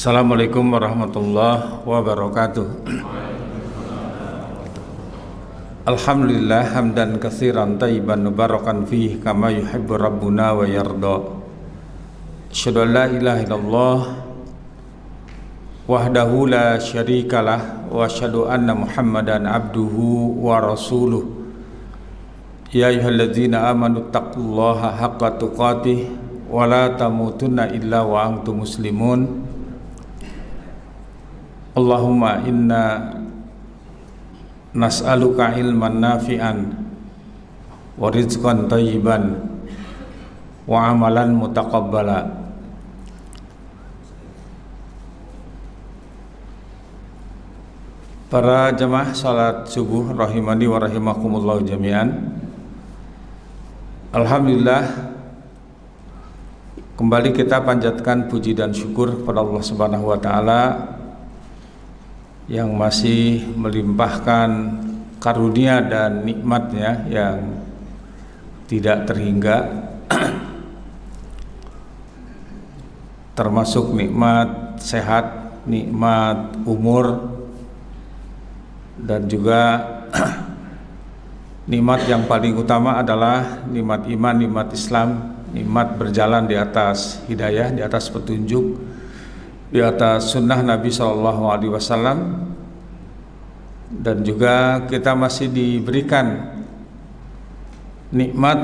Assalamualaikum warahmatullahi wabarakatuh. Alhamdulillah hamdan katsiran thayyiban mubarakan fihi kama yuhibbu rabbuna wa yarda. Asyhadu an la ilaha illallah wahdahu la syarikalah wa asyhadu anna Muhammadan abduhu wa rasuluh. Ya ayyuhalladzina amanu taqullaha haqqa tuqatih wa la tamutunna illa wa antum muslimun. Allahumma inna nas'aluka ilman nafi'an wa rizqan thayyiban wa amalan mutaqabbala. Para jemaah salat subuh rahimani wa rahimakumullah jami'an. Alhamdulillah, kembali kita panjatkan puji dan syukur kepada Allah Subhanahu wa taala yang masih melimpahkan karunia dan nikmatnya yang tidak terhingga, termasuk nikmat sehat, nikmat umur, dan juga nikmat yang paling utama adalah nikmat iman, nikmat Islam, nikmat berjalan di atas hidayah, di atas petunjuk, di atas sunnah Nabi SAW. Dan juga kita masih diberikan nikmat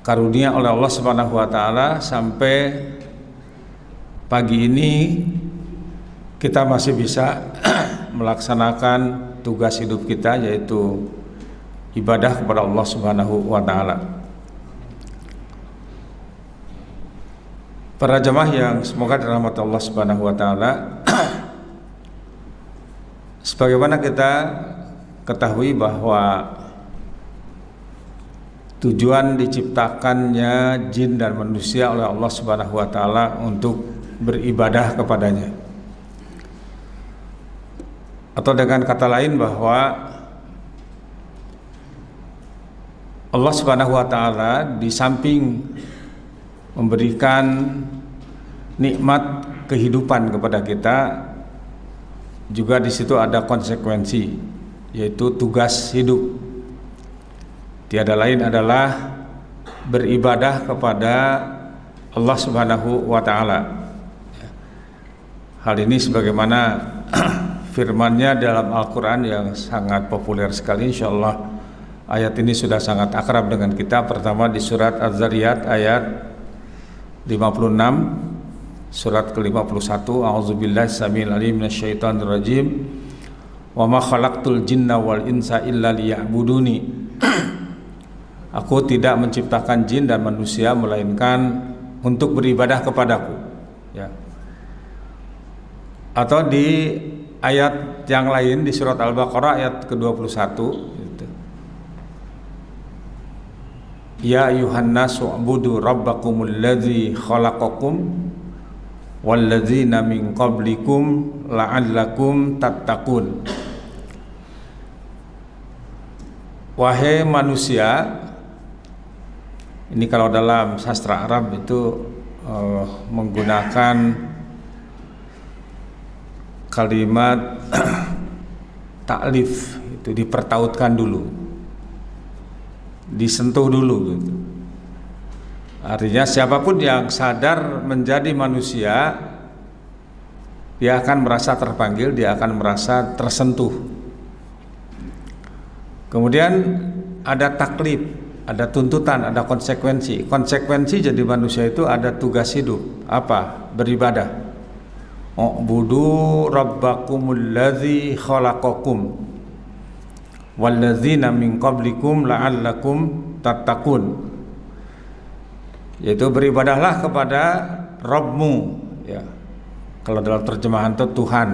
karunia oleh Allah Subhanahu wa taala sampai pagi ini kita masih bisa melaksanakan tugas hidup kita, yaitu ibadah kepada Allah Subhanahu wa taala. Para jemaah yang semoga dirahmati Allah Subhanahu wa taala, sebagaimana kita ketahui bahwa tujuan diciptakannya jin dan manusia oleh Allah Subhanahu wa taala untuk beribadah kepadanya. Atau dengan kata lain bahwa Allah Subhanahu wa taala di samping memberikan nikmat kehidupan kepada kita, juga di situ ada konsekuensi, yaitu tugas hidup. Tiada lain adalah beribadah kepada Allah Subhanahu wa taala. Hal ini sebagaimana firman-Nya dalam Al-Qur'an yang sangat populer sekali, insyaallah ayat ini sudah sangat akrab dengan kita. Pertama di surat Az-Zariyat ayat 56, surat ke-51, a'udzubillahi samil alim minasyaitonir rajim, wa ma khalaqtul jinna wal insa illa liya'buduni. Aku tidak menciptakan jin dan manusia melainkan untuk beribadah kepadaku, ya. Atau di ayat yang lain di surat Al-Baqarah ayat ke-21 gitu. Ya ayuhan nasu ubudu rabbakumul ladzi khalaqakum walladzina min qablikum la'allakum tattaqun. Wahai manusia, ini kalau dalam sastra Arab itu menggunakan kalimat taklif, itu dipertautkan dulu, disentuh dulu gitu. Artinya siapapun yang sadar menjadi manusia, dia akan merasa terpanggil, dia akan merasa tersentuh. Kemudian ada taklif, ada tuntutan, ada konsekuensi. Konsekuensi jadi manusia itu ada tugas hidup. Apa? Beribadah. U'budu rabbakumul ladzi khalaqakum walladzina min qablikum la'allakum tattaqun. Yaitu beribadahlah kepada Rabbmu, ya. Kalau dalam terjemahan itu Tuhan,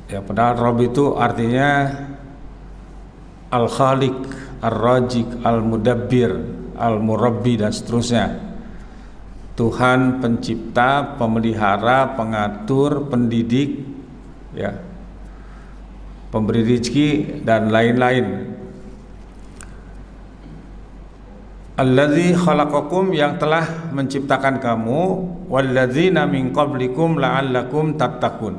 ya. Padahal Rabb itu artinya Al-Khaliq, Ar-Razik, Al-Mudabbir, Al-Murabbi, dan seterusnya. Tuhan pencipta, pemelihara, pengatur, pendidik, ya, pemberi rezeki dan lain-lain. Allazi khalaqakum, yang telah menciptakan kamu, walladzina min qablikum la'allakum tattaqun,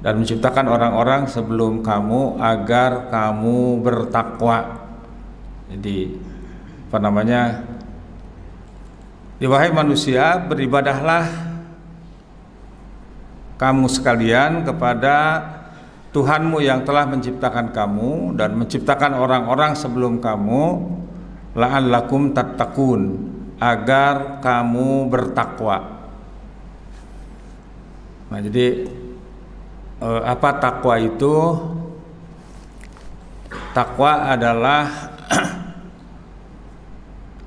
dan menciptakan orang-orang sebelum kamu agar kamu bertakwa. Jadi apa namanya? Wahai manusia, beribadahlah kamu sekalian kepada Tuhanmu yang telah menciptakan kamu dan menciptakan orang-orang sebelum kamu, la'allakum tattaqun, agar kamu bertakwa. Nah, jadi apa takwa itu? Takwa adalah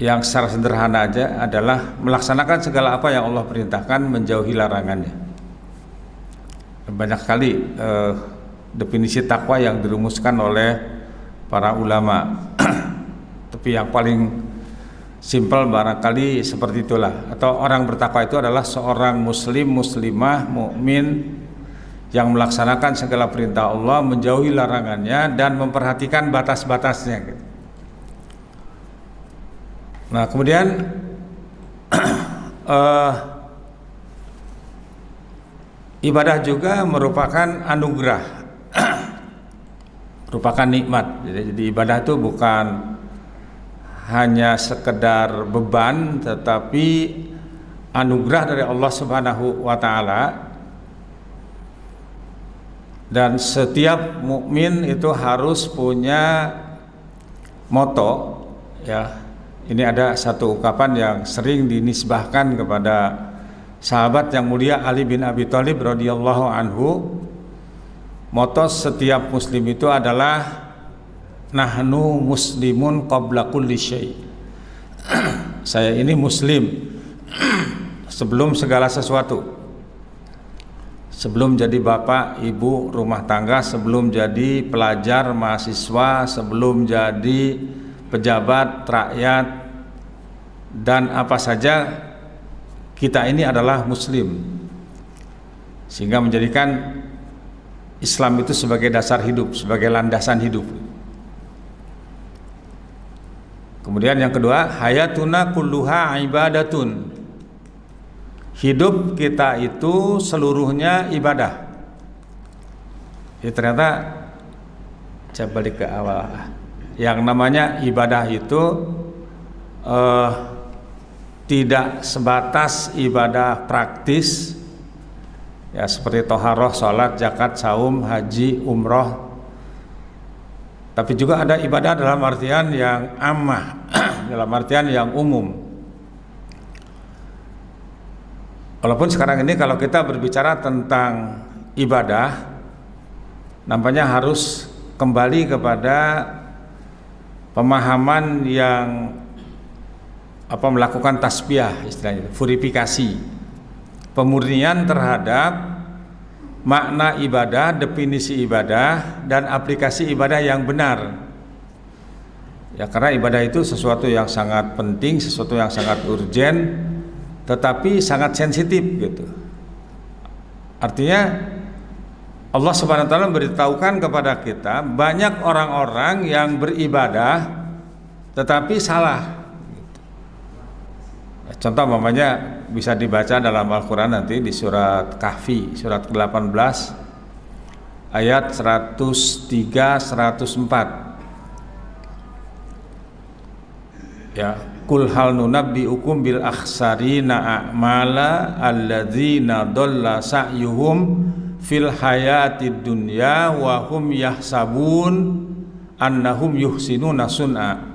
yang secara sederhana aja adalah melaksanakan segala apa yang Allah perintahkan, menjauhi larangannya. Banyak sekali definisi takwa yang dirumuskan oleh para ulama. Tapi yang paling simpel barangkali seperti itulah. Atau orang bertakwa itu adalah seorang muslim, muslimah, mukmin yang melaksanakan segala perintah Allah, menjauhi larangannya, dan memperhatikan batas-batasnya. Nah, kemudian ibadah juga merupakan anugerah, merupakan nikmat. Jadi ibadah itu bukan hanya sekedar beban, tetapi anugerah dari Allah Subhanahu wa taala. Dan setiap mukmin itu harus punya moto, ya. Ini ada satu ungkapan yang sering dinisbahkan kepada sahabat yang mulia Ali bin Abi Thalib radhiyallahu anhu. Moto setiap muslim itu adalah nahnu muslimun qabla kulli syai. Saya ini muslim sebelum segala sesuatu. Sebelum jadi bapak, ibu, rumah tangga, sebelum jadi pelajar, mahasiswa, sebelum jadi pejabat, rakyat, dan apa saja, kita ini adalah muslim. Sehingga menjadikan Islam itu sebagai dasar hidup, sebagai landasan hidup. Kemudian yang kedua, hayatuna kulluha ibadatun. Hidup kita itu seluruhnya ibadah. Jadi ternyata saya balik ke awal. Yang namanya ibadah itu tidak sebatas ibadah praktis, ya, seperti toharoh, sholat, zakat, saum, haji, umroh. Tapi juga ada ibadah dalam artian yang ammah, dalam artian yang umum. Walaupun sekarang ini kalau kita berbicara tentang ibadah, nampaknya harus kembali kepada pemahaman yang melakukan tasbiyah, istilahnya purifikasi, pemurnian terhadap makna ibadah, definisi ibadah, dan aplikasi ibadah yang benar. Ya, karena ibadah itu sesuatu yang sangat penting, sesuatu yang sangat urgen, tetapi sangat sensitif gitu. Artinya Allah Subhanahu wa taala memberitahukan kepada kita banyak orang-orang yang beribadah tetapi salah. Contoh umpamanya bisa dibaca dalam Al-Qur'an nanti di surat Kahfi, surat ke-18 ayat 103 104. Ya, kul hal nunabbiukum bil akhsarina a'mala alladzina dhalla sa'yuhum fil hayatid dunya wa hum yahsabun annahum yuhsinuna sun'a.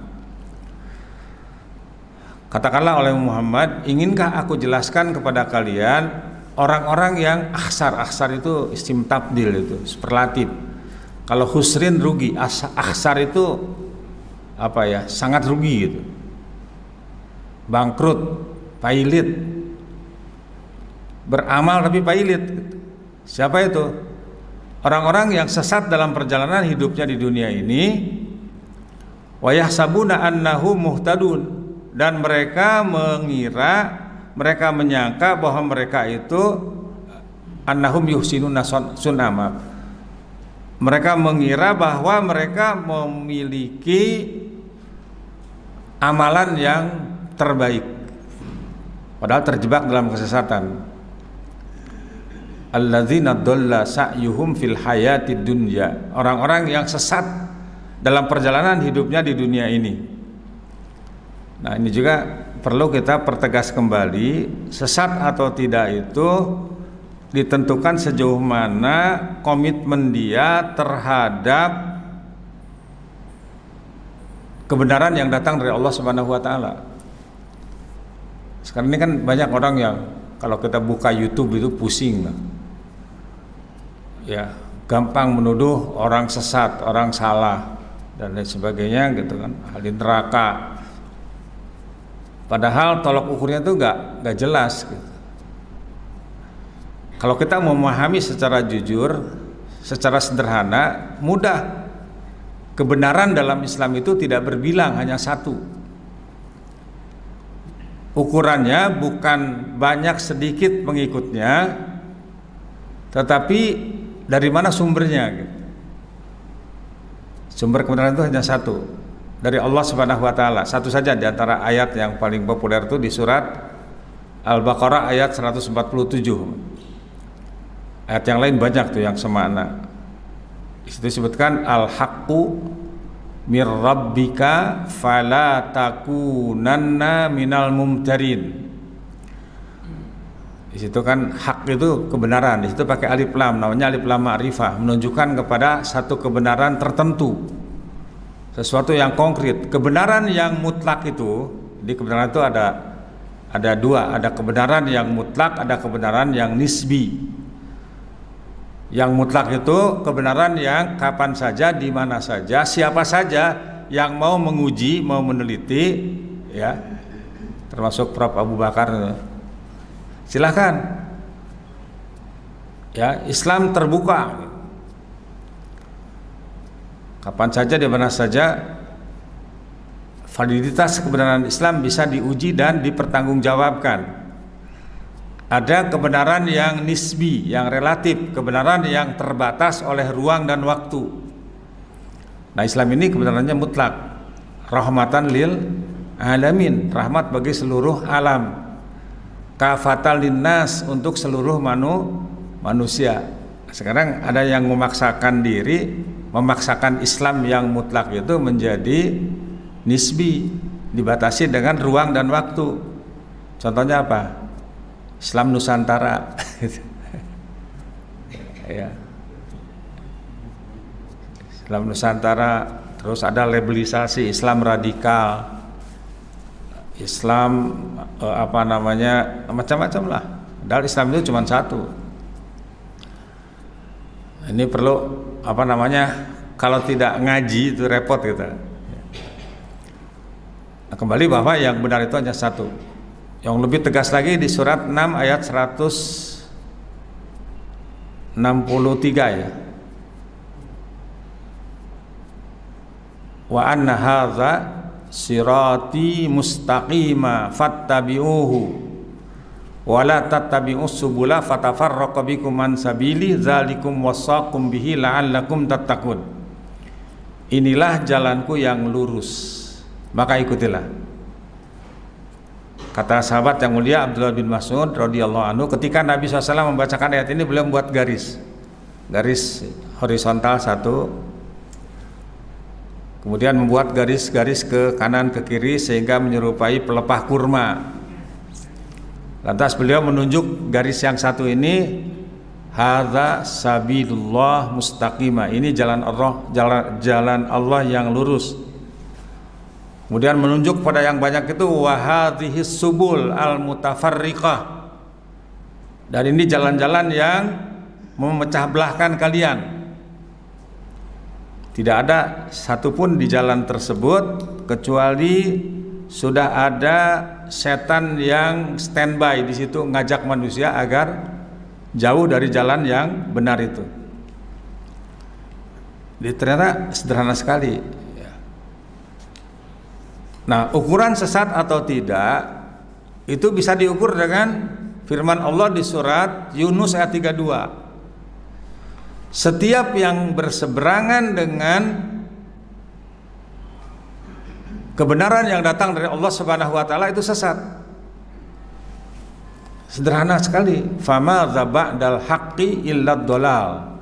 Katakanlah oleh Muhammad, inginkah aku jelaskan kepada kalian orang-orang yang akhsar. Akhsar itu isim tabdil, itu superlatif. Kalau khusrin rugi, akhsar itu sangat rugi gitu. Bangkrut, pailit, beramal tapi pailit gitu. Siapa itu? Orang-orang yang sesat dalam perjalanan hidupnya di dunia ini, wa yahsabuna annahum muhtadun, dan mereka menyangka bahwa mereka itu annahum yuhsinuna sunama. Mereka mengira bahwa mereka memiliki amalan yang terbaik, padahal terjebak dalam kesesatan. Alladzina dhalla sa'yuhum fil hayatid dunya, orang-orang yang sesat dalam perjalanan hidupnya di dunia ini. Nah, ini juga perlu kita pertegas kembali, sesat atau tidak itu ditentukan sejauh mana komitmen dia terhadap kebenaran yang datang dari Allah Subhanahu wa taala. Sekarang ini kan banyak orang yang kalau kita buka YouTube itu pusing lah. Ya, gampang menuduh orang sesat, orang salah dan lain sebagainya gitu kan, ahli neraka. Padahal tolok ukurnya itu nggak jelas gitu. Kalau kita memahami secara jujur, secara sederhana, mudah. Kebenaran dalam Islam itu tidak berbilang, hanya satu. Ukurannya bukan banyak sedikit pengikutnya, tetapi dari mana sumbernya gitu. Sumber kebenaran itu hanya satu, dari Allah Subhanahu wa taala. Satu saja di antara ayat yang paling populer itu di surat Al-Baqarah ayat 147. Ayat yang lain banyak tuh yang semakna. Di situ disebutkan al-haqqu mir rabbika fala takunanna minal mumtarin. Di situ kan hak itu kebenaran, di situ pakai alif lam, namanya alif lam ma'rifah, menunjukkan kepada satu kebenaran tertentu, sesuatu yang konkret. Kebenaran yang mutlak itu, di kebenaran itu ada dua, ada kebenaran yang mutlak, ada kebenaran yang nisbi. Yang mutlak itu kebenaran yang kapan saja, di mana saja, siapa saja yang mau menguji, mau meneliti, ya, termasuk Prof. Abu Bakar, silahkan. Ya, Islam terbuka. Kapan saja, di mana saja, validitas kebenaran Islam bisa diuji dan dipertanggungjawabkan. Ada kebenaran yang nisbi, yang relatif, kebenaran yang terbatas oleh ruang dan waktu. Nah, Islam ini kebenarannya mutlak, rahmatan lil alamin, rahmat bagi seluruh alam, kafatal linnas, untuk seluruh manusia. Sekarang ada yang memaksakan diri, memaksakan Islam yang mutlak itu menjadi nisbi, dibatasi dengan ruang dan waktu. Contohnya apa? Islam Nusantara. Ya. Islam Nusantara, terus ada labelisasi Islam radikal, Islam macam-macam lah. Padahal Islam itu cuma satu. Ini perlu kalau tidak ngaji itu repot kita. Nah, kembali bahwa yang benar itu hanya satu. Yang lebih tegas lagi di surat 6 ayat 163 ya. Wa anna hadza sirati mustaqima fattabi'uhu wa la tattabi'us subula fatafarraqu bikum an sabili dzalikum wasaqum bihi la'allakum tattaqun. Inilah jalanku yang lurus, maka ikutilah. Kata sahabat yang mulia Abdullah bin Mas'ud radhiyallahu anhu, ketika Nabi SAW membacakan ayat ini, beliau membuat garis horizontal satu, kemudian membuat garis-garis ke kanan ke kiri sehingga menyerupai pelepah kurma. Lantas beliau menunjuk garis yang satu ini, hadza sabilullah mustaqimah, ini jalan Allah yang lurus. Kemudian menunjuk pada yang banyak itu, wahadhis subul al mutafarriqah, dan ini jalan-jalan yang memecah belahkan kalian. Tidak ada satupun di jalan tersebut kecuali sudah ada setan yang standby di situ ngajak manusia agar jauh dari jalan yang benar itu. Jadi ternyata sederhana sekali. Nah, ukuran sesat atau tidak itu bisa diukur dengan firman Allah di surat Yunus ayat 32. Setiap yang berseberangan dengan kebenaran yang datang dari Allah Subhanahu wa taala itu sesat. Sederhana sekali, fama ba'dal haqqi illa dhalal.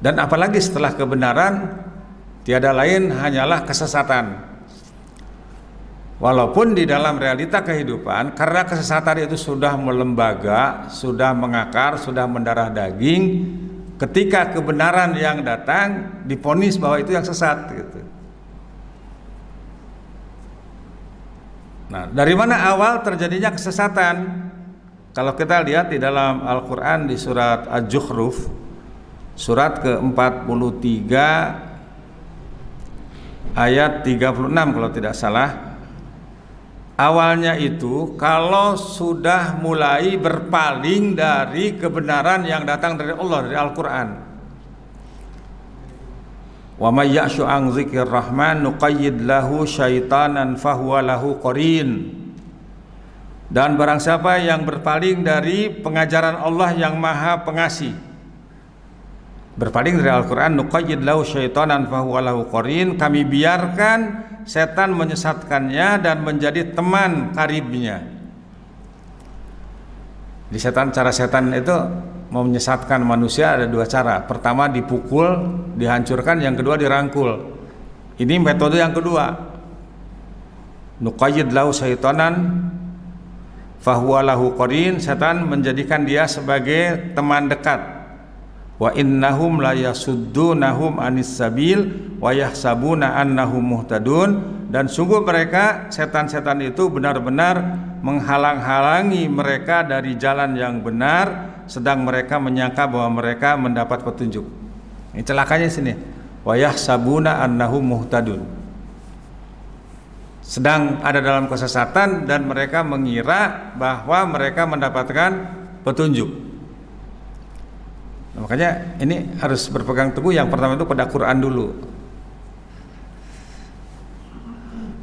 Dan apalagi setelah kebenaran tiada lain hanyalah kesesatan. Walaupun di dalam realita kehidupan, karena kesesatan itu sudah melembaga, sudah mengakar, sudah mendarah daging, ketika kebenaran yang datang divonis bahwa itu yang sesat gitu. Nah, dari mana awal terjadinya kesesatan? Kalau kita lihat di dalam Al-Quran di surat Al-Zukhruf, surat ke-43 ayat 36 kalau tidak salah, awalnya itu kalau sudah mulai berpaling dari kebenaran yang datang dari Allah, dari Al-Quran. Wa may ya'shu an dzikrir rahman nuqayyid lahu syaitanan fahuwa lahu qarin. Dan barang siapa yang berpaling dari pengajaran Allah yang Maha Pengasih, berpaling dari Al-Quran, nuqayyid lahu syaitanan fahuwa lahu qarin, kami biarkan setan menyesatkannya dan menjadi teman karibnya. Di cara setan itu mau menyesatkan manusia ada dua cara. Pertama dipukul, dihancurkan, yang kedua dirangkul. Ini metode yang kedua. Nuqayyid lahu syaitanan fahuwa lahu qarin, setan menjadikan dia sebagai teman dekat. Wa innahum la yasuddunahum anis sabil wa yahsabuna annahum muhtadun. Dan sungguh mereka, setan-setan itu benar-benar menghalang-halangi mereka dari jalan yang benar, sedang mereka menyangka bahwa mereka mendapat petunjuk. Ini celakanya sini. Wa yahsabuna annahum muhtadun. Sedang ada dalam kesesatan dan mereka mengira bahwa mereka mendapatkan petunjuk. Nah, makanya ini harus berpegang teguh. Yang pertama itu pada Quran dulu.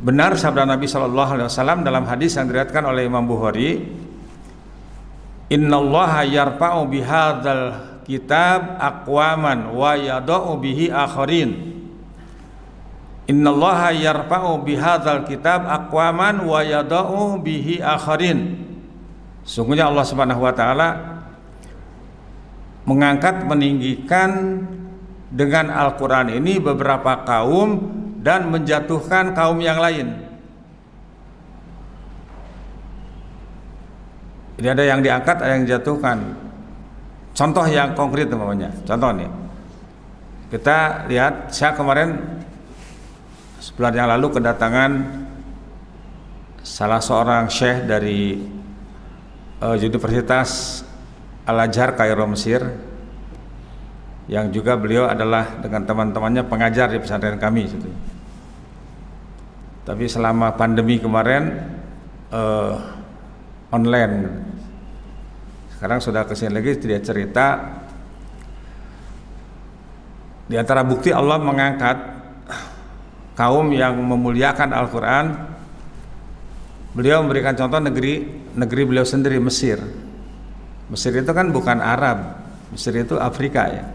Benar sabda Nabi SAW dalam hadis yang diriwayatkan oleh Imam Bukhari, innallaha yarfa'u bihadzal kitab aqwaman wa yada'u bihi akharin. Innallaha yarfa'u bihadzal kitab aqwaman wa yada'u bihi akharin. Sungguhnya Allah Subhanahu wa taala mengangkat, meninggikan dengan Al-Qur'an ini beberapa kaum dan menjatuhkan kaum yang lain. Jadi ada yang diangkat, ada yang dijatuhkan. Contoh yang konkret namanya. Contoh nih. Kita lihat, saya kemarin sebulan yang lalu kedatangan salah seorang syekh dari Universitas Al-Azhar Kairo, Mesir, yang juga beliau adalah dengan teman-temannya pengajar di pesantren kami situ. Tapi selama pandemi kemarin online. Sekarang sudah kesini lagi, dia cerita di antara bukti Allah mengangkat kaum yang memuliakan Al-Quran, beliau memberikan contoh negeri beliau sendiri, Mesir. Mesir itu kan bukan Arab, Mesir itu Afrika ya.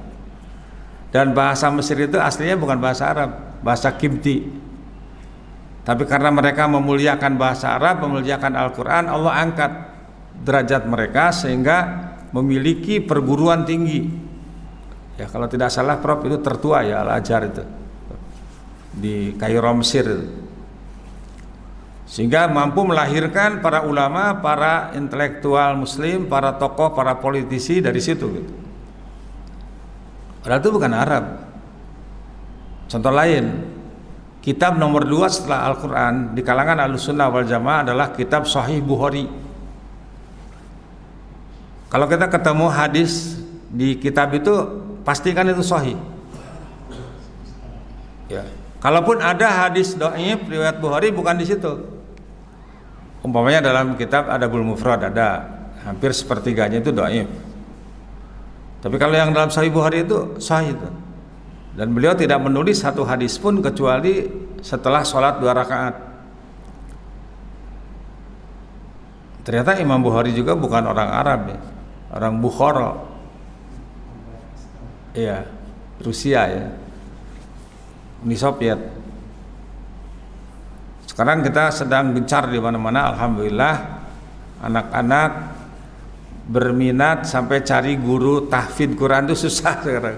Dan bahasa Mesir itu aslinya bukan bahasa Arab, bahasa Kibti. Tapi karena mereka memuliakan bahasa Arab, memuliakan Al-Quran, Allah angkat derajat mereka sehingga memiliki perguruan tinggi. Ya kalau tidak salah Prof, itu tertua ya Al-Azhar itu di Kairo, Mesir, sehingga mampu melahirkan para ulama, para intelektual Muslim, para tokoh, para politisi dari situ gitu. Padahal itu bukan Arab. Contoh lain, kitab nomor 2 setelah Al-Quran di kalangan Ahlussunnah wal Jamaah adalah kitab Sahih Bukhari. Kalau kita ketemu hadis di kitab itu, pastikan itu sahih. Ya. Kalaupun ada hadis dhaif riwayat Bukhari, bukan di situ. Umpamanya dalam kitab Adabul Mufrad ada, hampir sepertiganya itu dhaif. Tapi kalau yang dalam Sahih Bukhari itu sahih itu. Dan beliau tidak menulis satu hadis pun kecuali setelah sholat 2 rakaat. Ternyata Imam Bukhari juga bukan orang Arab ya, orang Bukhara. Iya, Rusia ya, Uni Soviet. Sekarang kita sedang gencar di mana-mana, alhamdulillah, anak-anak berminat sampai cari guru tahfidz Quran itu susah sekarang.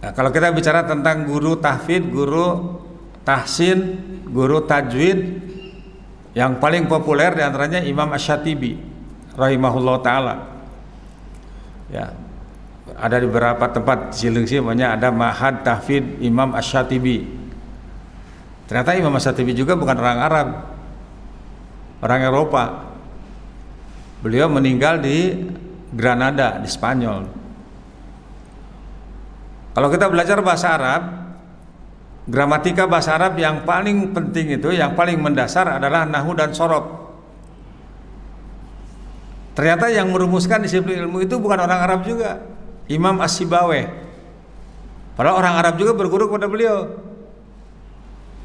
Nah, kalau kita bicara tentang guru tahfidz, guru tahsin, guru tajwid, yang paling populer diantaranya Imam Asy-Syatibi rahimahullah taala. Ya, ada di beberapa tempat di Cilengsi namanya ada Ma'had Tahfidz Imam Asy-Syatibi. Ternyata Imam Asy-Syatibi juga bukan orang Arab, orang Eropa. Beliau meninggal di Granada di Spanyol. Kalau kita belajar bahasa Arab, gramatika bahasa Arab yang paling penting itu, yang paling mendasar adalah nahwu dan shorof. Ternyata yang merumuskan disiplin ilmu itu bukan orang Arab juga, Imam As-Sibawayh. Padahal orang Arab juga berguru kepada beliau.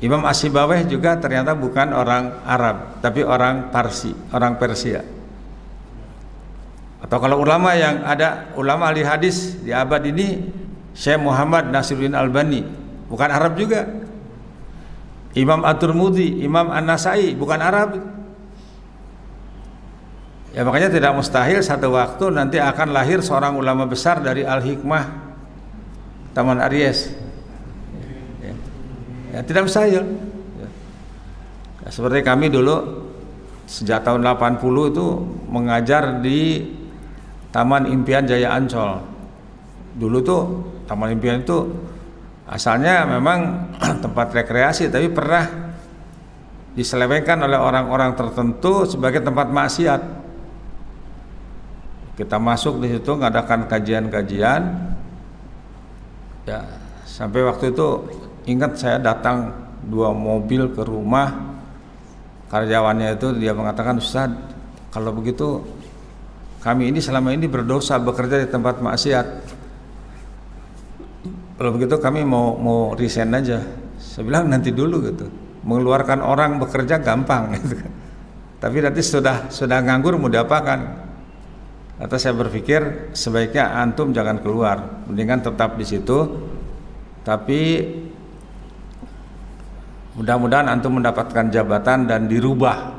Imam As-Sibawayh juga ternyata bukan orang Arab, tapi orang Parsi, orang Persia. Atau kalau ulama yang ada, ulama ahli hadis di abad ini, Syekh Muhammad Nasiruddin Albani, bukan Arab juga. Imam At-Tirmidzi, Imam An-Nasai, bukan Arab. Ya makanya tidak mustahil satu waktu nanti akan lahir seorang ulama besar dari Al-Hikmah Taman Aries. Ya, tidak mustahil. Ya, seperti kami dulu sejak tahun 80 itu mengajar di Taman Impian Jaya Ancol. Dulu tuh Taman Impian itu asalnya memang tempat rekreasi, tapi pernah diselewengkan oleh orang-orang tertentu sebagai tempat maksiat. Kita masuk di situ ngadakan kajian-kajian. Ya, sampai waktu itu ingat saya datang 2 mobil ke rumah karyawannya itu, dia mengatakan, "Ustaz, kalau begitu kami ini selama ini berdosa bekerja di tempat maksiat. Kalau begitu kami mau resign aja." Saya bilang nanti dulu gitu. Mengeluarkan orang bekerja gampang gitu kan. Tapi nanti sudah nganggur mau diapakan? Atau saya berpikir sebaiknya antum jangan keluar, mendingan tetap di situ. Tapi mudah-mudahan antum mendapatkan jabatan dan dirubah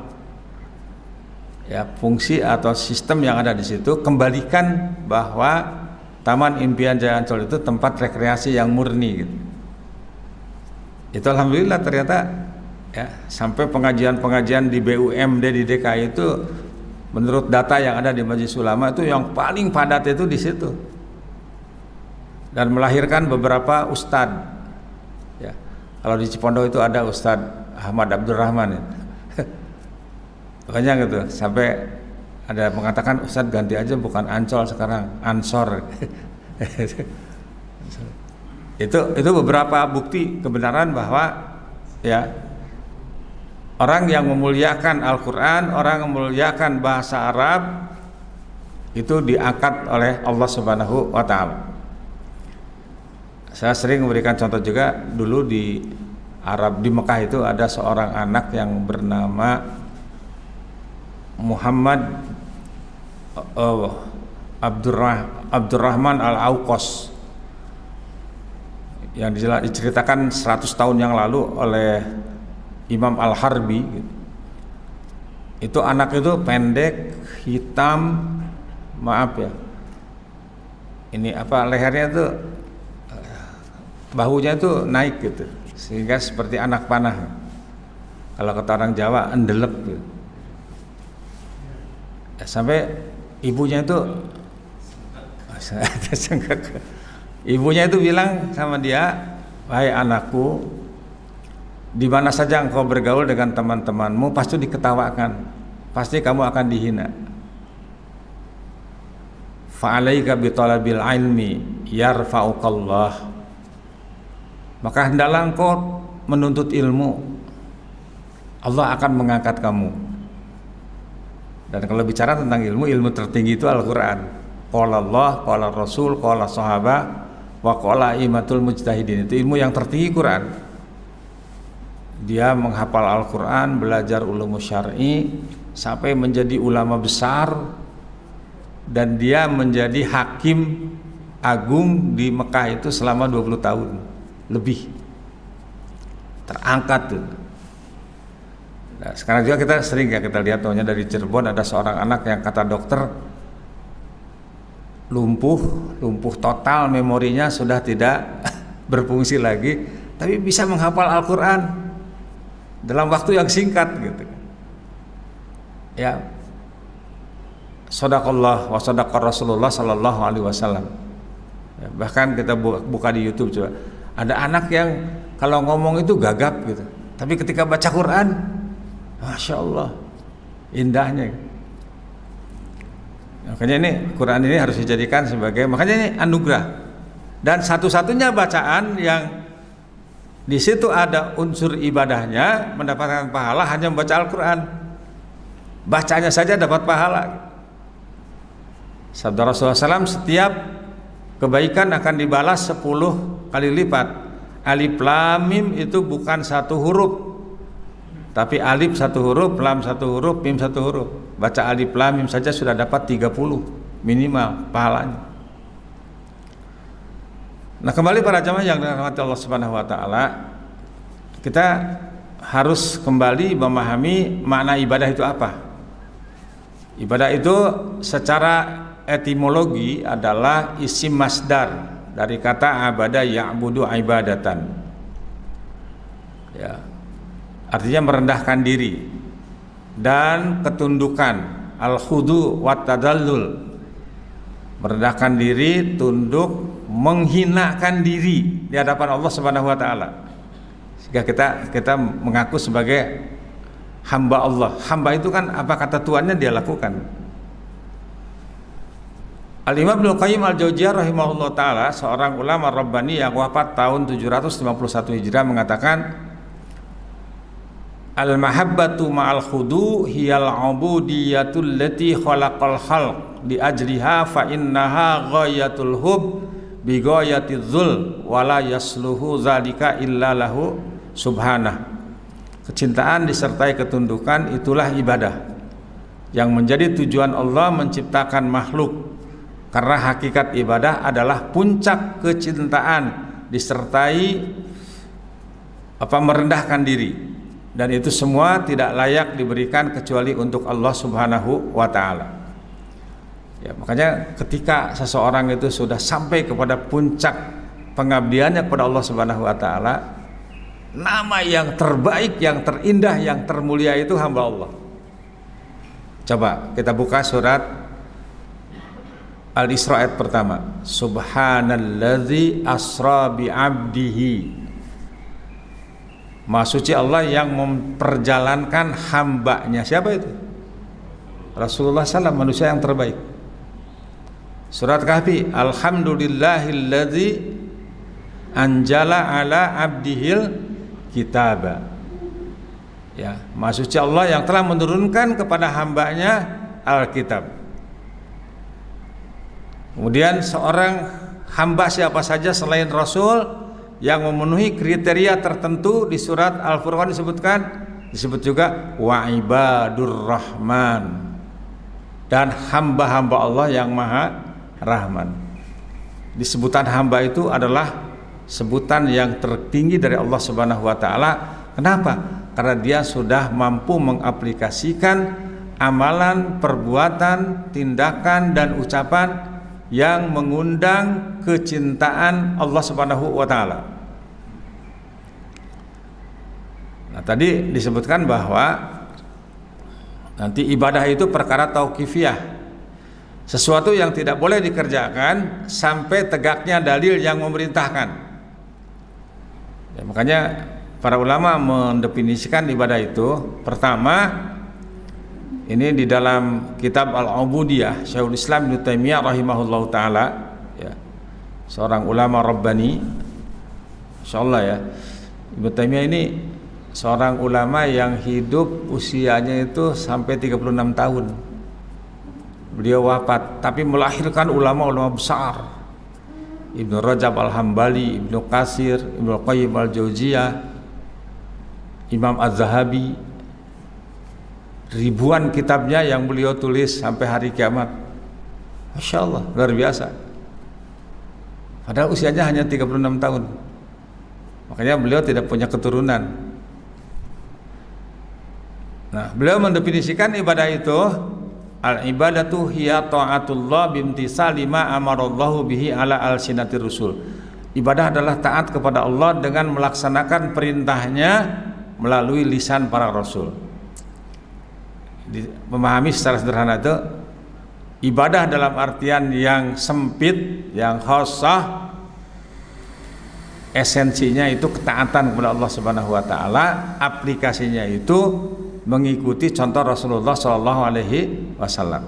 ya fungsi atau sistem yang ada di situ, kembalikan bahwa Taman Impian Jaya Ancol itu tempat rekreasi yang murni gitu. Itu alhamdulillah ternyata ya, sampai pengajian-pengajian di BUMD di DKI itu menurut data yang ada di Majelis Ulama itu yang paling padat itu di situ. Dan melahirkan beberapa ustadz. Ya. Kalau di Cipondo itu ada Ustadz Ahmad Abdurrahman ya. Banyak gitu, sampai ada mengatakan Ustadz ganti aja bukan Ancol sekarang, Ansor. itu beberapa bukti kebenaran bahwa ya orang yang memuliakan Al-Quran, orang yang memuliakan bahasa Arab itu diangkat oleh Allah Subhanahu wa Ta'ala. Saya sering memberikan contoh juga, dulu di Arab, di Mekah itu ada seorang anak yang bernama Muhammad Abdurrahman Al-Auqas, yang diceritakan 100 tahun yang lalu oleh Imam Al-Harbi. Itu anak itu pendek, hitam, maaf ya, ini apa, lehernya itu, bahunya itu naik gitu, sehingga seperti anak panah. Kalau kata orang Jawa, endelep gitu. Ya, sampai ibunya itu ibunya itu bilang sama dia, "Wahai anakku, di mana saja engkau bergaul dengan teman-temanmu pasti diketawakan, pasti kamu akan dihina. Fa'alaika bitalabil ilmi yarfa'ukallah." Maka hendaklah engkau menuntut ilmu, Allah akan mengangkat kamu. Dan kalau bicara tentang ilmu tertinggi itu Al-Quran. Qala Allah, qala Rasul, qala sahabat, wa qala imatul mujtahidin. Itu ilmu yang tertinggi Quran. Dia menghafal Al-Quran, belajar ulum syar'i sampai menjadi ulama besar, dan dia menjadi hakim agung di Mekah itu selama 20 tahun lebih. terangkat tuh. Nah, sekarang juga kita sering ya kita lihat tahunnya dari Cirebon ada seorang anak yang kata dokter lumpuh total, memorinya sudah tidak berfungsi lagi, tapi bisa menghafal Al-Quran dalam waktu yang singkat gitu. Ya, Shadaqallah wa shadaqa Rasulullah sallallahu alaihi wasallam. Ya, bahkan kita buka di YouTube coba, ada anak yang kalau ngomong itu gagap gitu, tapi ketika baca Quran, Masya Allah, indahnya. Makanya ini Quran ini harus dijadikan sebagai, makanya ini anugerah. Dan satu-satunya bacaan yang di situ ada unsur ibadahnya, mendapatkan pahala hanya membaca Al-Quran. Bacanya saja dapat pahala. Sabda Rasulullah SAW, setiap kebaikan akan dibalas 10 kali lipat. Alif lam mim itu bukan satu huruf, tapi alif satu huruf, lam satu huruf, mim satu huruf. Baca alif lam mim saja sudah dapat 30 minimal pahalanya. Nah, kembali para jamaah yang dirahmati Allah Subhanahu wa taala, kita harus kembali memahami makna ibadah itu apa. Ibadah itu secara etimologi adalah isim masdar dari kata abada ya'budu ibadatan. Ya. Artinya merendahkan diri dan ketundukan, al-khudu wat tadallul. Merendahkan diri, tunduk, menghinakan diri di hadapan Allah Subhanahu wa taala. Sehingga kita mengaku sebagai hamba Allah. Hamba itu kan apa kata tuannya dia lakukan. Al-Imam Ibnu Qayyim Al-Jauziyah rahimahullah taala, seorang ulama rabbani yang wafat tahun 751 Hijrah, mengatakan al-mahabbatu ma'al khudu hiyal ubudiyatul lati khalaqal khalq li ajliha fa innaha ghayatul hub bi ghayatiz zul wa la yasluhu zalika illa lahu subhanah. Kecintaan disertai ketundukan itulah ibadah yang menjadi tujuan Allah menciptakan makhluk, karena hakikat ibadah adalah puncak kecintaan disertai merendahkan diri, dan itu semua tidak layak diberikan kecuali untuk Allah Subhanahu wa taala. Ya, makanya ketika seseorang itu sudah sampai kepada puncak pengabdiannya kepada Allah Subhanahu wa taala, nama yang terbaik, yang terindah, yang termulia itu hamba Allah. Coba kita buka surat Al-Isra ayat pertama. Subhanalladzi asra bi 'abdihi. Maha suci Allah yang memperjalankan hambanya. Siapa itu? Rasulullah SAW, manusia yang terbaik. Surat Kahfi, alhamdulillahilladzi anjala ala abdihil kitaba. Ya, Maha suci Allah yang telah menurunkan kepada hambanya Alkitab. Kemudian seorang hamba siapa saja selain Rasul yang memenuhi kriteria tertentu di surat Al-Furqan disebut juga wa ibadur rahman, dan hamba-hamba Allah yang maha rahman. Disebutan hamba itu adalah sebutan yang tertinggi dari Allah Subhanahu wa taala. Kenapa? Karena dia sudah mampu mengaplikasikan amalan, perbuatan, tindakan dan ucapan yang mengundang kecintaan Allah Subhanahu wa taala. Nah, tadi disebutkan bahwa nanti ibadah itu perkara tauqifiyah, sesuatu yang tidak boleh dikerjakan sampai tegaknya dalil yang memerintahkan. Ya, makanya para ulama mendefinisikan ibadah itu, pertama ini di dalam kitab Al-Ubudiyah Syekhul Islam Ibnu Taimiyah rahimahullahu taala, ya, seorang ulama rabbani, insyaallah ya. Ibnu Taimiyah ini seorang ulama yang hidup usianya itu sampai 36 tahun. Beliau wafat tapi melahirkan ulama-ulama besar. Ibnu Rajab Al-Hambali, Ibnu Katsir, Ibnu Qayyim Al-Jauziyah, Imam Az-Zahabi. Ribuan kitabnya yang beliau tulis sampai hari kiamat. Masya Allah, luar biasa. Padahal usianya hanya 36 tahun. Makanya beliau tidak punya keturunan. Nah, beliau mendefinisikan ibadah itu, al-ibadatu hiya ta'atullah bimtisali ma amarallahu bihi ala alsinatir rusul. Ibadah adalah taat kepada Allah dengan melaksanakan perintahnya melalui lisan para rasul. Memahami secara sederhana itu, ibadah dalam artian yang sempit, yang khassah, esensinya itu ketaatan kepada Allah Subhanahu wa taala, aplikasinya itu mengikuti contoh Rasulullah Shallallahu Alaihi Wasallam.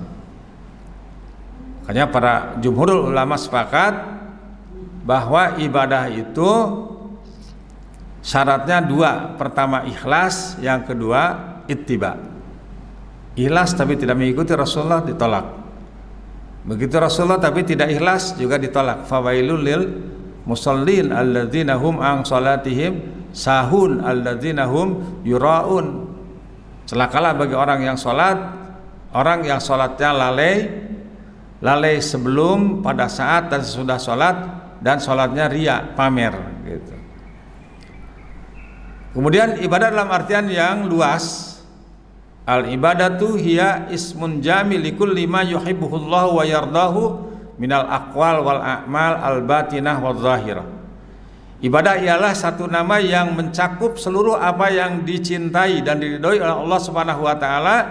Makanya para jumhurul ulama sepakat bahwa ibadah itu syaratnya dua. Pertama ikhlas, yang kedua ittiba. Ikhlas tapi tidak mengikuti Rasulullah ditolak. Begitu Rasulullah tapi tidak ikhlas juga ditolak. Fawailul lil musallin alladzina hum an salatihim sahun alladzina hum yuraun. Celakalah bagi orang yang sholatnya lalai sebelum, pada saat dan sesudah sholat, dan sholatnya riya, pamer gitu. Kemudian ibadah dalam artian yang luas, al ibadatu hiya ismun jami likulli ma yuhibbuhullahu wa yardahu minal aqwal wal a'mal al batinah wal zahirah. Ibadah ialah satu nama yang mencakup seluruh apa yang dicintai dan diridhoi oleh Allah Subhanahu wa taala,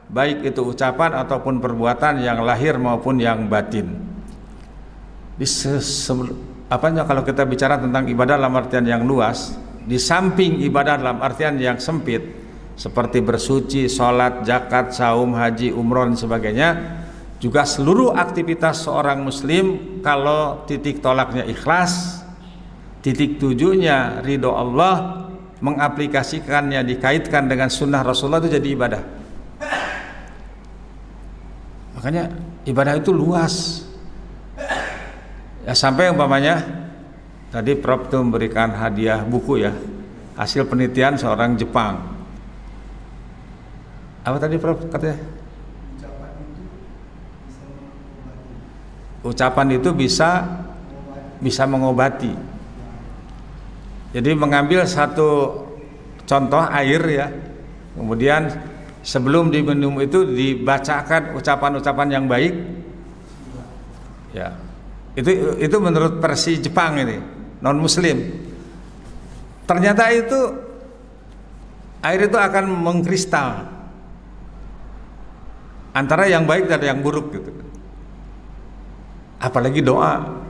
baik itu ucapan ataupun perbuatan yang lahir maupun yang batin. Kalau kita bicara tentang ibadah dalam artian yang luas, di samping ibadah dalam artian yang sempit seperti bersuci, sholat, zakat, saum, haji, umroh dan sebagainya, juga seluruh aktivitas seorang muslim kalau titik tolaknya ikhlas, titik tujuhnya ridho Allah, mengaplikasikannya, dikaitkan dengan sunnah Rasulullah, itu jadi ibadah. Makanya ibadah itu luas ya, sampai umpamanya tadi Prof tuh memberikan hadiah buku ya, hasil penelitian seorang Jepang. Apa tadi Prof katanya? Ucapan itu bisa mengobati. Jadi mengambil satu contoh air ya, kemudian sebelum diminum itu dibacakan ucapan-ucapan yang baik ya. Itu menurut versi Jepang ini, non muslim. Ternyata itu air itu akan mengkristal antara yang baik dan yang buruk gitu. Apalagi doa,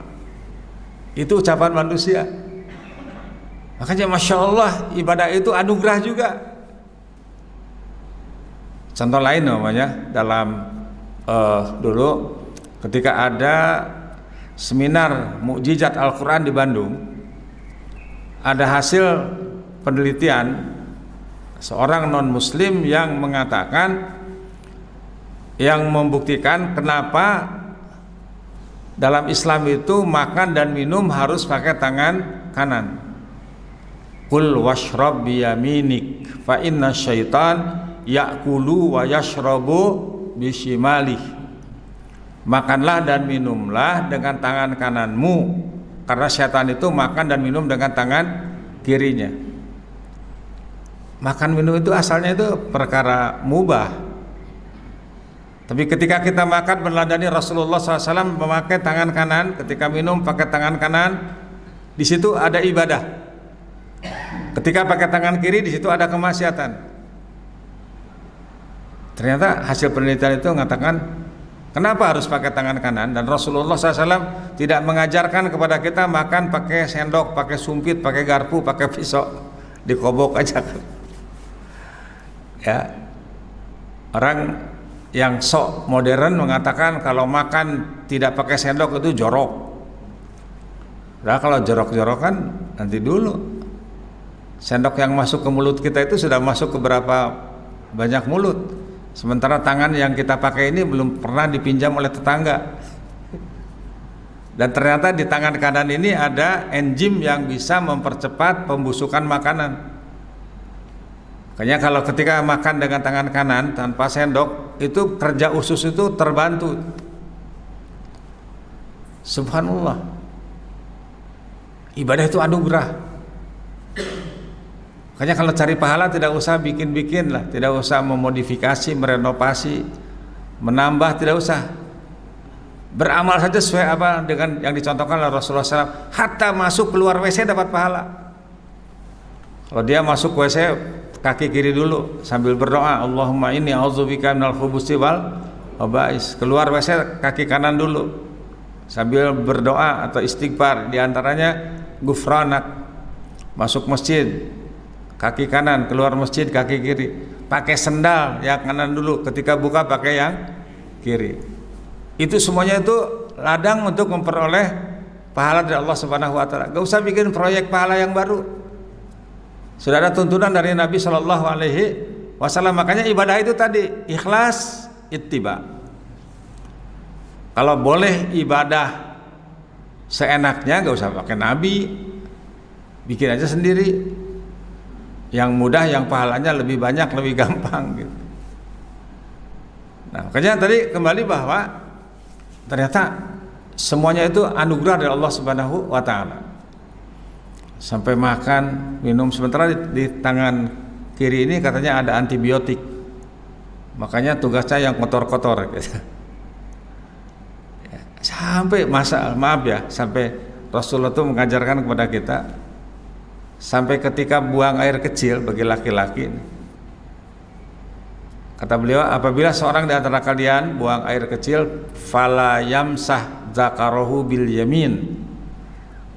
itu ucapan manusia. Makanya Masya Allah, ibadah itu anugerah juga. Contoh lain namanya dalam dulu ketika ada seminar mukjizat Al-Quran di Bandung, ada hasil penelitian seorang non muslim yang mengatakan, yang membuktikan kenapa dalam Islam itu makan dan minum harus pakai tangan kanan. Qul washrab biyaminik fa inna syaitan ya'kulu wa yashrabu bishimalih. Makanlah dan minumlah dengan tangan kananmu, karena syaitan itu makan dan minum dengan tangan kirinya. Makan minum itu asalnya itu perkara mubah, tapi ketika kita makan meneladani Rasulullah SAW memakai tangan kanan, ketika minum pakai tangan kanan, di situ ada ibadah. Ketika pakai tangan kiri, di situ ada kemaksiatan. Ternyata hasil penelitian itu mengatakan kenapa harus pakai tangan kanan, dan Rasulullah SAW tidak mengajarkan kepada kita makan pakai sendok, pakai sumpit, pakai garpu, pakai pisau, dikobok aja. Ya, orang yang sok modern mengatakan kalau makan tidak pakai sendok itu jorok. Nah, kalau jorok-jorokan nanti dulu. Sendok yang masuk ke mulut kita itu sudah masuk ke berapa banyak mulut, sementara tangan yang kita pakai ini belum pernah dipinjam oleh tetangga. Dan ternyata di tangan kanan ini ada enzim yang bisa mempercepat pembusukan makanan. Makanya kalau ketika makan dengan tangan kanan tanpa sendok, itu kerja usus itu terbantu. Subhanallah. Ibadah itu anugerah. Makanya kalau cari pahala tidak usah bikin-bikin lah, tidak usah memodifikasi, merenovasi, menambah, tidak usah. Beramal saja sesuai apa dengan yang dicontohkan oleh Rasulullah SAW. Hatta masuk keluar WC dapat pahala. Kalau dia masuk WC kaki kiri dulu sambil berdoa, Allahumma inni a'udzubika minal khubuthi wal khaba'is. Keluar WC kaki kanan dulu sambil berdoa atau istighfar, diantaranya gufranak. Masuk masjid kaki kanan, keluar masjid kaki kiri. Pakai sendal yang kanan dulu, ketika buka pakai yang kiri. Itu semuanya itu ladang untuk memperoleh pahala dari Allah Subhanahu wa taala. Gak usah bikin proyek pahala yang baru. Sudah ada tuntunan dari Nabi Shallallahu alaihi wasallam. Makanya ibadah itu tadi ikhlas, ittiba. Kalau boleh ibadah seenaknya, gak usah pakai Nabi, bikin aja sendiri. Yang mudah, yang pahalanya lebih banyak, lebih gampang gitu. Nah, makanya tadi kembali bahwa ternyata semuanya itu anugerah dari Allah Subhanahu wa taala. Sampai makan, minum, sementara di tangan kiri ini katanya ada antibiotik. Makanya tugasnya yang kotor-kotor gitu. Sampai sampai Rasulullah itu mengajarkan kepada kita, sampai ketika buang air kecil bagi laki-laki, kata beliau, apabila seorang di antara kalian buang air kecil, fala yamsah dzakarahu bil yamin,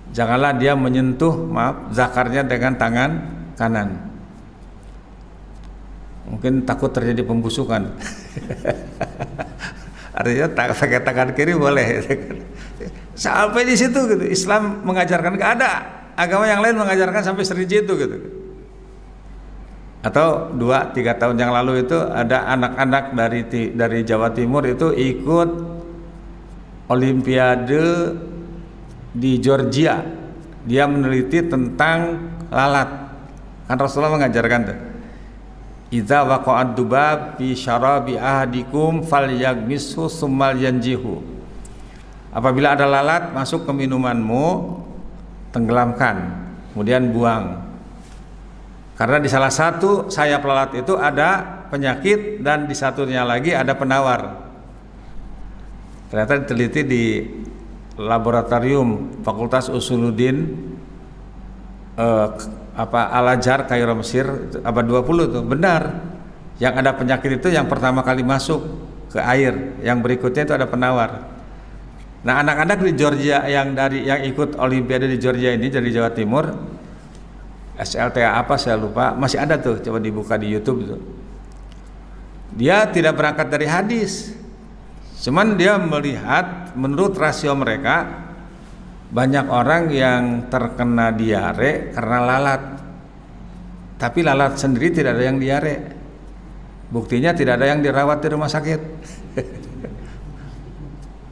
janganlah dia menyentuh zakarnya dengan tangan kanan. Mungkin takut terjadi pembusukan. Artinya pakai tangan kiri boleh. Sampai di situ gitu. Islam mengajarkan, gak ada agama yang lain mengajarkan sampai serinci itu gitu. Atau 2-3 tahun yang lalu itu ada anak-anak dari Jawa Timur itu ikut Olimpiade di Georgia. Dia meneliti tentang lalat. Kan Rasulullah mengajarkan tuh, idza waqa'ad dubab fi syarabi ahadikum falyagmishu tsummal yanjihu. Apabila ada lalat masuk ke minumanmu, tenggelamkan, kemudian buang. Karena di salah satu sayap lalat itu ada penyakit dan di satunya lagi ada penawar. Ternyata diteliti di laboratorium Fakultas Usuluddin Al-Azhar Kairo Mesir abad 20 tuh, benar. Yang ada penyakit itu yang pertama kali masuk ke air, yang berikutnya itu ada penawar. Nah, anak-anak di Georgia yang ikut Olimpiade di Georgia ini dari Jawa Timur, SLTA apa saya lupa, masih ada tuh, coba dibuka di YouTube tuh. Dia tidak berangkat dari hadis, cuman dia melihat menurut rasio mereka banyak orang yang terkena diare karena lalat, tapi lalat sendiri tidak ada yang diare. Buktinya tidak ada yang dirawat di rumah sakit.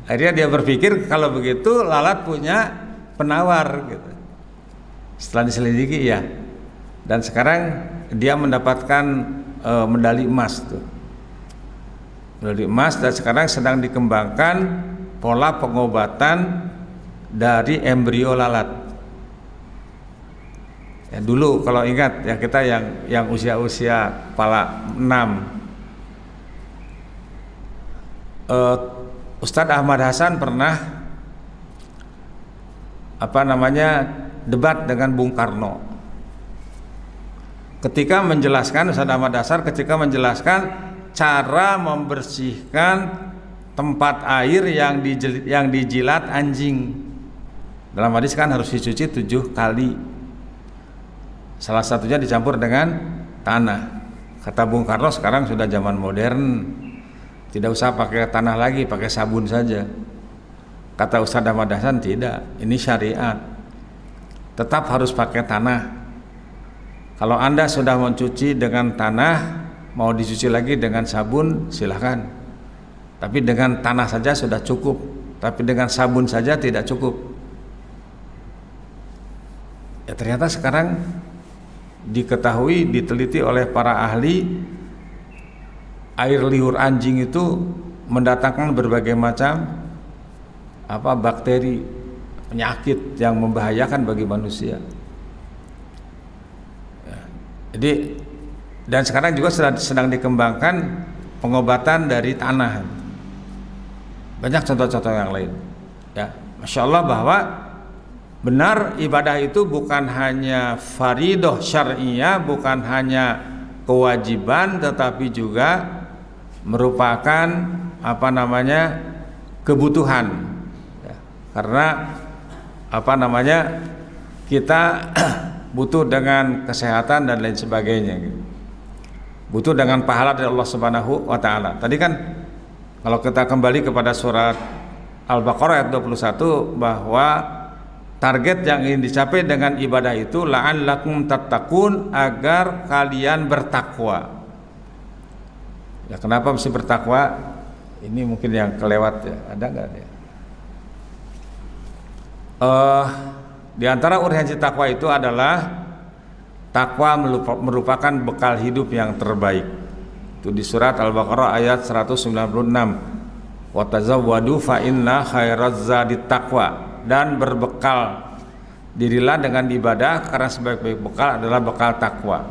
Akhirnya dia berpikir kalau begitu lalat punya penawar gitu. Setelah diselidiki ya, dan sekarang dia mendapatkan medali emas tuh. Medali emas, dan sekarang sedang dikembangkan pola pengobatan dari embrio lalat. Ya, dulu kalau ingat ya, kita yang usia-usia kepala 6, Ustadz Ahmad Hasan pernah debat dengan Bung Karno. Ketika menjelaskan, Ustadz Ahmad Hasan ketika menjelaskan cara membersihkan tempat air yang dijilat anjing. Dalam hadis kan harus dicuci 7 kali. Salah satunya dicampur dengan tanah. Kata Bung Karno, sekarang sudah zaman modern, tidak usah pakai tanah lagi, pakai sabun saja. Kata Ustadz Ahmad Hasan, tidak, ini syariat, tetap harus pakai tanah. Kalau Anda sudah mencuci dengan tanah, mau dicuci lagi dengan sabun silahkan, tapi dengan tanah saja sudah cukup, tapi dengan sabun saja tidak cukup. Ya, ternyata sekarang diketahui, diteliti oleh para ahli, air liur anjing itu mendatangkan berbagai macam bakteri, penyakit yang membahayakan bagi manusia. Jadi dan sekarang juga sedang dikembangkan pengobatan dari tanah. Banyak contoh-contoh yang lain. Ya, Masya Allah bahwa benar ibadah itu bukan hanya faridoh syar'iyah, bukan hanya kewajiban, tetapi juga merupakan kebutuhan. Ya, karena kita butuh dengan kesehatan dan lain sebagainya gitu. Butuh dengan pahala dari Allah Subhanahu wa taala. Tadi kan kalau kita kembali kepada surat Al-Baqarah ayat 21 bahwa target yang ingin dicapai dengan ibadah itu la'allakum tattaqun, agar kalian bertakwa. Ya, kenapa mesti bertakwa? Ini mungkin yang kelewat ya. Ada enggak ya? Di antara urgensi takwa itu adalah takwa merupakan bekal hidup yang terbaik. Itu di surat Al-Baqarah ayat 196. Wa tazawwadu fa inna khairaz zadit taqwa, dan berbekal dirilah dengan ibadah karena sebaik-baik bekal adalah bekal takwa.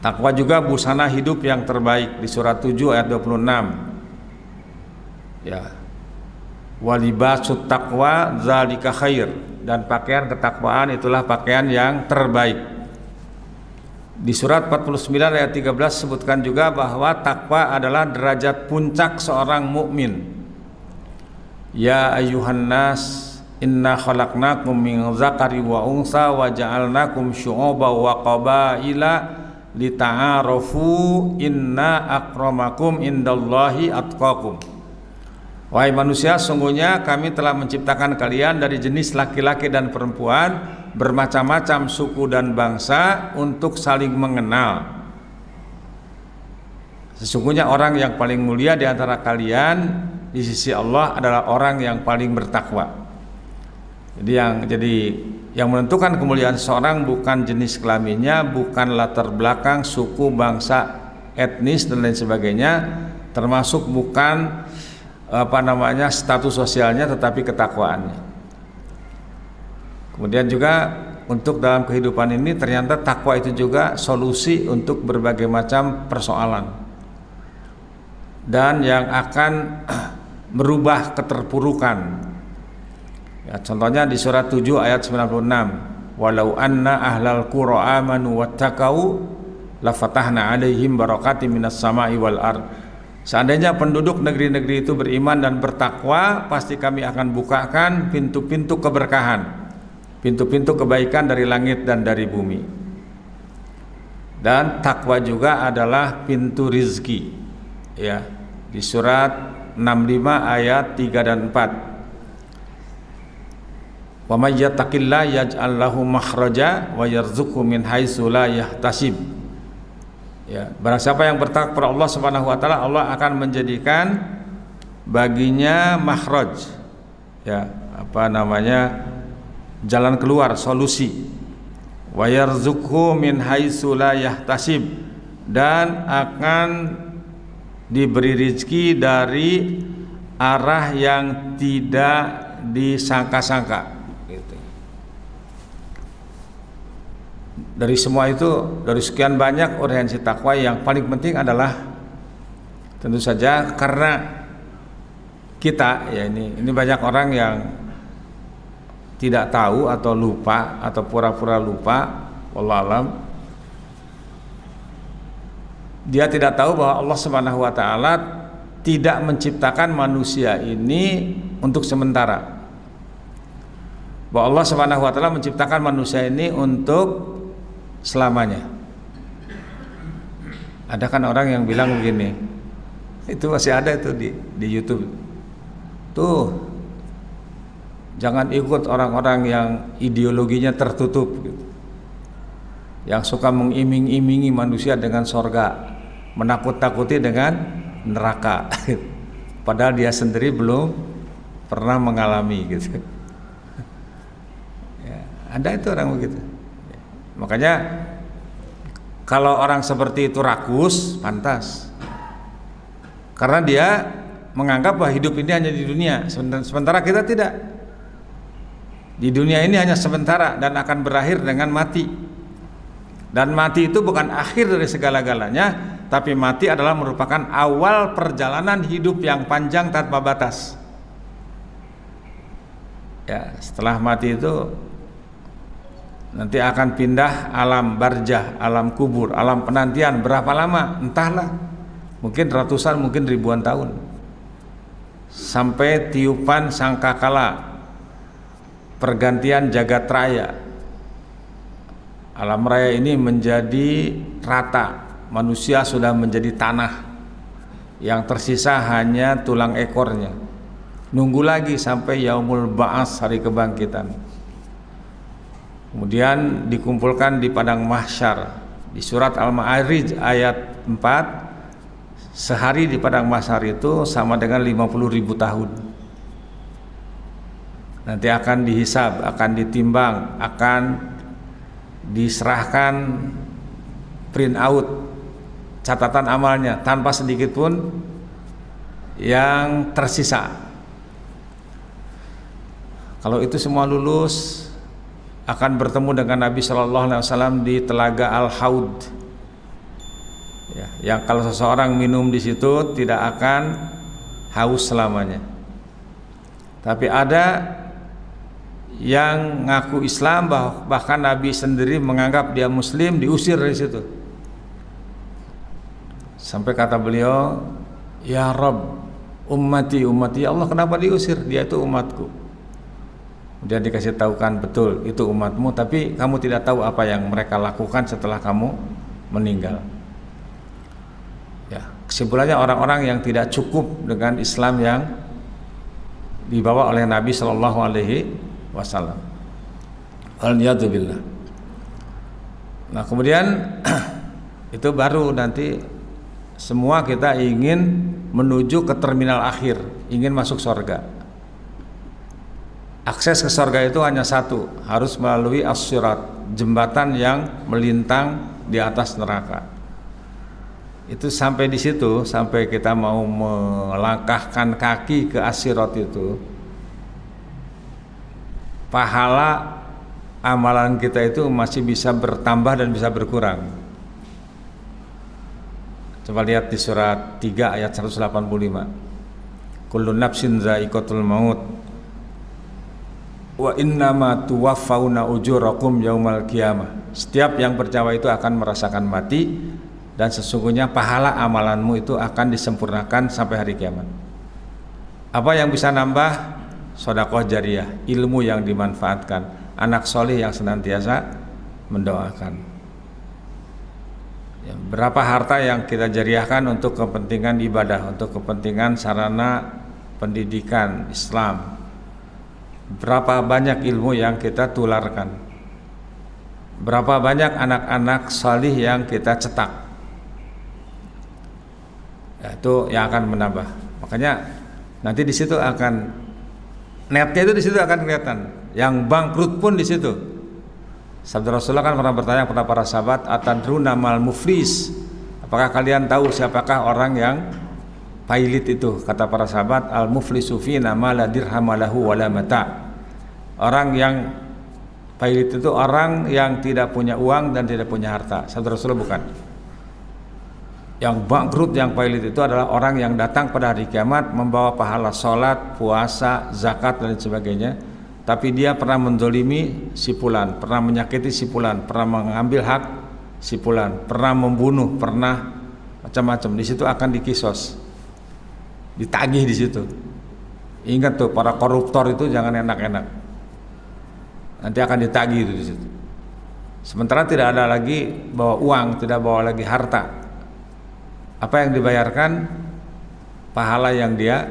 Takwa juga busana hidup yang terbaik di surat 7 ayat 26. Ya. Walibasut taqwa zalika khair, dan pakaian ketakwaan itulah pakaian yang terbaik. Di surat 49 ayat 13 sebutkan juga bahwa takwa adalah derajat puncak seorang mukmin. Ya ayyuhan nas inna khalaqnakum min dzakari wa unsa wa ja'alnakum syu'uban wa qabaila lita'arafu inna akramakum indallahi atqakum. Wahai manusia, sungguhnya kami telah menciptakan kalian dari jenis laki-laki dan perempuan, bermacam-macam suku dan bangsa, untuk saling mengenal. Sesungguhnya orang yang paling mulia di antara kalian di sisi Allah adalah orang yang paling bertakwa. Jadi yang menentukan kemuliaan seseorang bukan jenis kelaminnya, bukan latar belakang suku, bangsa, etnis dan lain sebagainya, termasuk bukan status sosialnya, tetapi ketakwaannya. Kemudian juga untuk dalam kehidupan ini ternyata takwa itu juga solusi untuk berbagai macam persoalan dan yang akan merubah keterpurukan. Ya, contohnya di surat 7 ayat 96. Walau anna ahlal qura amanu wattaqau lafatahna alaihim barakatim minas sama'i wal ard. Seandainya penduduk negeri-negeri itu beriman dan bertakwa, pasti kami akan bukakan pintu-pintu keberkahan, pintu-pintu kebaikan dari langit dan dari bumi. Dan takwa juga adalah pintu rizki. Ya, di surat 65 ayat 3 dan 4. Wa may yattaqillaha yaj'al lahu makhraja wa yarzuqhu min haitsu la yahtasib. Ya, barang siapa yang bertakwa kepada Allah Subhanahu wa taala, Allah akan menjadikan baginya makhraj. Ya, jalan keluar, solusi. Wa yarzuqhu min haitsu la yahtasib, dan akan diberi rezeki dari arah yang tidak disangka-sangka. Dari semua itu, dari sekian banyak urgensi takwa, yang paling penting adalah tentu saja karena kita ya ini banyak orang yang tidak tahu atau lupa atau pura-pura lupa, wallahu alam. Dia tidak tahu bahwa Allah Subhanahu wa taala tidak menciptakan manusia ini untuk sementara. Bahwa Allah Subhanahu wa taala menciptakan manusia ini untuk selamanya. Ada kan orang yang bilang begini, itu masih ada itu di YouTube. Tuh, jangan ikut orang-orang yang ideologinya tertutup gitu, yang suka mengiming-imingi manusia dengan sorga, menakut-takuti dengan neraka, padahal dia sendiri belum pernah mengalami gitu. Ya, ada itu orang begitu. Makanya kalau orang seperti itu rakus, pantas, karena dia menganggap bahwa hidup ini hanya di dunia, sementara kita tidak. Di dunia ini hanya sementara dan akan berakhir dengan mati. Dan mati itu bukan akhir dari segala-galanya, tapi mati adalah merupakan awal perjalanan hidup yang panjang tanpa batas. Ya, setelah mati itu nanti akan pindah alam barzah, alam kubur, alam penantian. Berapa lama? Entahlah. Mungkin ratusan, mungkin ribuan tahun. Sampai tiupan sangkakala pergantian jagat raya. Alam raya ini menjadi rata, manusia sudah menjadi tanah, yang tersisa hanya tulang ekornya. Nunggu lagi sampai yaumul ba'ats, hari kebangkitan. Kemudian dikumpulkan di padang mahsyar. Di surat Al-Ma'arij ayat 4, sehari di padang mahsyar itu sama dengan 50.000 tahun. Nanti akan dihisab, akan ditimbang, akan diserahkan print out catatan amalnya tanpa sedikit pun yang tersisa. Kalau itu semua lulus, akan bertemu dengan Nabi Shallallahu Alaihi Wasallam di telaga Al-Haud. Ya, yang kalau seseorang minum di situ tidak akan haus selamanya. Tapi ada yang ngaku Islam, bahkan Nabi sendiri menganggap dia Muslim, diusir dari situ. Sampai kata beliau, ya Rabb, ummati, ummati. Ya Allah, kenapa diusir? Dia itu umatku. Kemudian dikasih tahukan, betul itu umatmu, tapi kamu tidak tahu apa yang mereka lakukan setelah kamu meninggal. Ya, kesimpulannya orang-orang yang tidak cukup dengan Islam yang dibawa oleh Nabi Shallallahu Alaihi Wasallam. Alhamdulillah. Nah, kemudian itu baru nanti semua kita ingin menuju ke terminal akhir, ingin masuk surga. Akses ke surga itu hanya satu, harus melalui as-sirat, jembatan yang melintang di atas neraka. Itu sampai di situ, sampai kita mau melangkahkan kaki ke as-sirat itu, pahala amalan kita itu masih bisa bertambah dan bisa berkurang. Coba lihat di surat 3 ayat 185. Kullu nafsin dha'iqatul maut wa innama tuwaffawna ujurakum yaumal qiyamah. Setiap yang bernyawa itu akan merasakan mati, dan sesungguhnya pahala amalanmu itu akan disempurnakan sampai hari kiamat. Apa yang bisa nambah? Sedekah jariyah, ilmu yang dimanfaatkan, anak soleh yang senantiasa mendoakan. Ya, berapa harta yang kita jariahkan untuk kepentingan ibadah, untuk kepentingan sarana pendidikan Islam. Berapa banyak ilmu yang kita tularkan. Berapa banyak anak-anak salih yang kita cetak. Ya, itu yang akan menambah. Makanya nanti di situ akan netnya itu di situ akan kelihatan. Yang bangkrut pun di situ. Sabda Rasulullah kan pernah bertanya kepada para sahabat, atadruna mal muflis, apakah kalian tahu siapakah orang yang pailit itu? Kata para sahabat, al muflisu fina ma la dirham lahu wala mata. Orang yang pailit itu orang yang tidak punya uang dan tidak punya harta. Sabda Rasulullah bukan. Yang bangkrut, yang pailit itu adalah orang yang datang pada hari kiamat membawa pahala sholat, puasa, zakat dan sebagainya, tapi dia pernah mendolimi si fulan, pernah menyakiti si fulan, pernah mengambil hak si fulan, pernah membunuh, pernah macam-macam. Di situ akan dikisos, ditagih di situ. Ingat tuh, para koruptor itu jangan enak-enak, nanti akan ditagih itu di situ. Sementara tidak ada lagi bawa uang, tidak bawa lagi harta. Apa yang dibayarkan? Pahala yang dia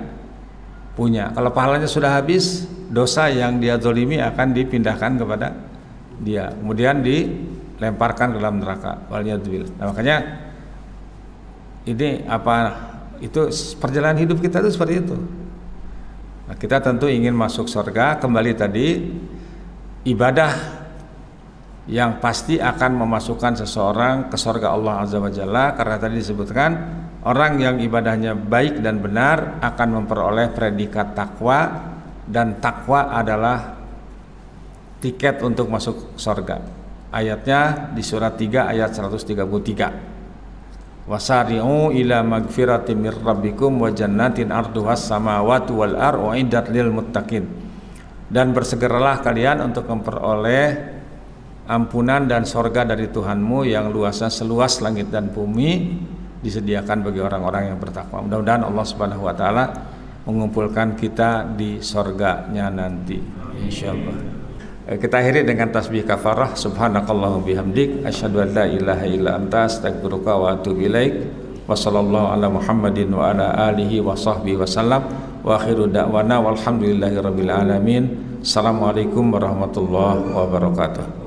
punya. Kalau pahalanya sudah habis, dosa yang dia zalimi akan dipindahkan kepada dia, kemudian dilemparkan ke dalam neraka. Waliyadzubillah. Nah, makanya ini itu perjalanan hidup kita itu seperti itu. Nah, kita tentu ingin masuk surga. Kembali tadi, ibadah yang pasti akan memasukkan seseorang ke surga Allah Azza wa Jalla, karena tadi disebutkan orang yang ibadahnya baik dan benar akan memperoleh predikat takwa, dan takwa adalah tiket untuk masuk surga. Ayatnya di surat 3 ayat 133. Wasari'u ila magfiratin mir rabbikum wa jannatin arduhas samawati wal ardu uiddat lil muttaqin. Dan bersegeralah kalian untuk memperoleh ampunan dan sorga dari Tuhanmu yang luasnya seluas langit dan bumi, disediakan bagi orang-orang yang bertakwa. Mudah-mudahan Allah Subhanahu wa taala mengumpulkan kita di sorganya nanti, insyaallah. Kita akhiri dengan tasbih kafarah. Subhanakallahumma bihamdik asyhadu an la ilaha illa anta astaghfiruka wa atubu ilaik. Wa sallallahu ala Muhammadin wa ala alihi wa sahbihi wasallam. Wa akhiru da'wana walhamdulillahi rabbil alamin. Assalamualaikum warahmatullahi wabarakatuh.